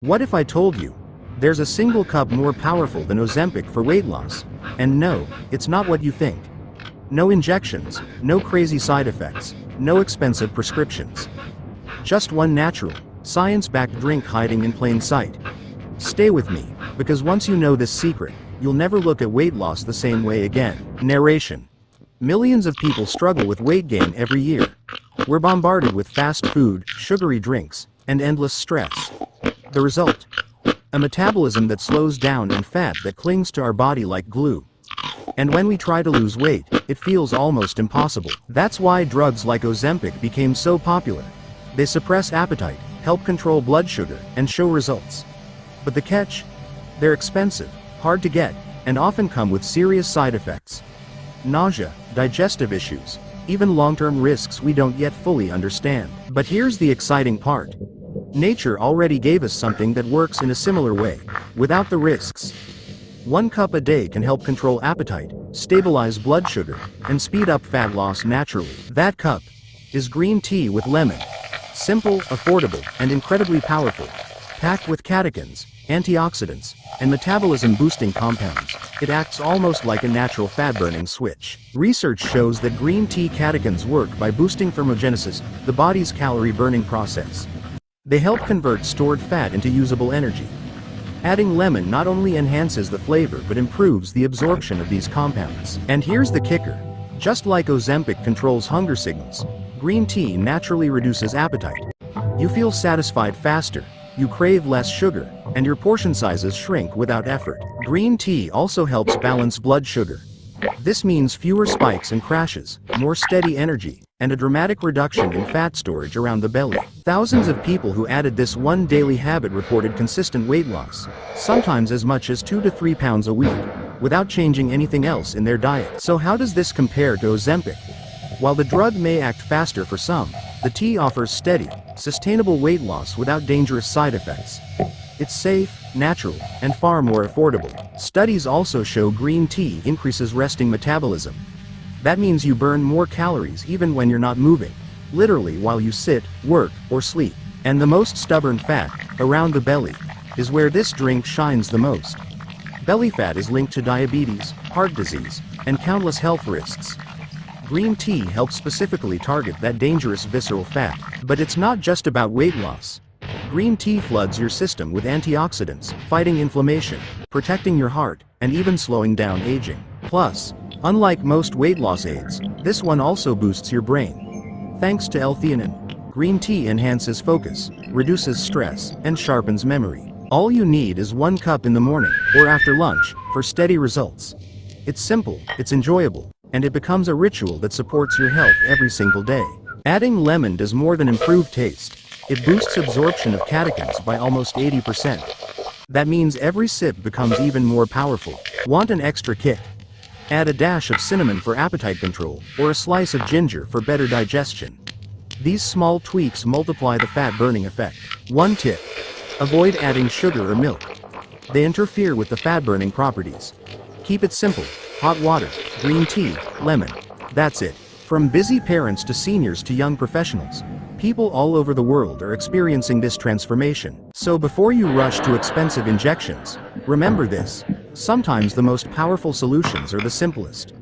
What if I told you there's a single cup more powerful than Ozempic for weight loss? And no, it's not what you think. No injections, no crazy side effects, no expensive prescriptions. Just one natural, science-backed drink hiding in plain sight. Stay with me, because once you know this secret, you'll never look at weight loss the same way again. Narration. Millions of people struggle with weight gain every year. We're bombarded with fast food, sugary drinks, and endless stress. The result? A metabolism that slows down and fat that clings to our body like glue. And when we try to lose weight, it feels almost impossible. That's why drugs like Ozempic became so popular. They suppress appetite, help control blood sugar, and show results. But the catch? They're expensive, hard to get, and often come with serious side effects. Nausea, digestive issues, even long-term risks we don't yet fully understand. But here's the exciting part. Nature already gave us something that works in a similar way, without the risks. 1 cup a day can help control appetite, stabilize blood sugar, and speed up fat loss naturally. That cup is green tea with lemon. Simple, affordable, and incredibly powerful. Packed with catechins, antioxidants, and metabolism-boosting compounds, it acts almost like a natural fat-burning switch. Research shows that green tea catechins work by boosting thermogenesis, the body's calorie-burning process. They help convert stored fat into usable energy. Adding lemon not only enhances the flavor but improves the absorption of these compounds. And here's the kicker. Just like Ozempic controls hunger signals, green tea naturally reduces appetite. You feel satisfied faster, you crave less sugar, and your portion sizes shrink without effort. Green tea also helps balance blood sugar. This means fewer spikes and crashes, more steady energy, and a dramatic reduction in fat storage around the belly. Thousands of people who added this one daily habit reported consistent weight loss, sometimes as much as 2 to 3 pounds a week, without changing anything else in their diet. So how does this compare to Ozempic? While the drug may act faster for some, the tea offers steady, sustainable weight loss without dangerous side effects. It's safe, natural, and far more affordable. Studies also show green tea increases resting metabolism. That means you burn more calories even when you're not moving, literally while you sit, work, or sleep. And the most stubborn fat, around the belly, is where this drink shines the most. Belly fat is linked to diabetes, heart disease, and countless health risks. Green tea helps specifically target that dangerous visceral fat. But it's not just about weight loss. Green tea floods your system with antioxidants, fighting inflammation, protecting your heart, and even slowing down aging. Plus, unlike most weight loss aids, this one also boosts your brain. Thanks to L-theanine, green tea enhances focus, reduces stress, and sharpens memory. All you need is 1 cup in the morning, or after lunch, for steady results. It's simple, it's enjoyable, and it becomes a ritual that supports your health every single day. Adding lemon does more than improve taste. It boosts absorption of catechins by almost 80%. That means every sip becomes even more powerful. Want an extra kick? Add a dash of cinnamon for appetite control, or a slice of ginger for better digestion. These small tweaks multiply the fat-burning effect. One tip: avoid adding sugar or milk. They interfere with the fat-burning properties. Keep it simple: hot water, green tea, lemon. That's it. From busy parents to seniors to young professionals, people all over the world are experiencing this transformation. So before you rush to expensive injections, remember this: sometimes the most powerful solutions are the simplest.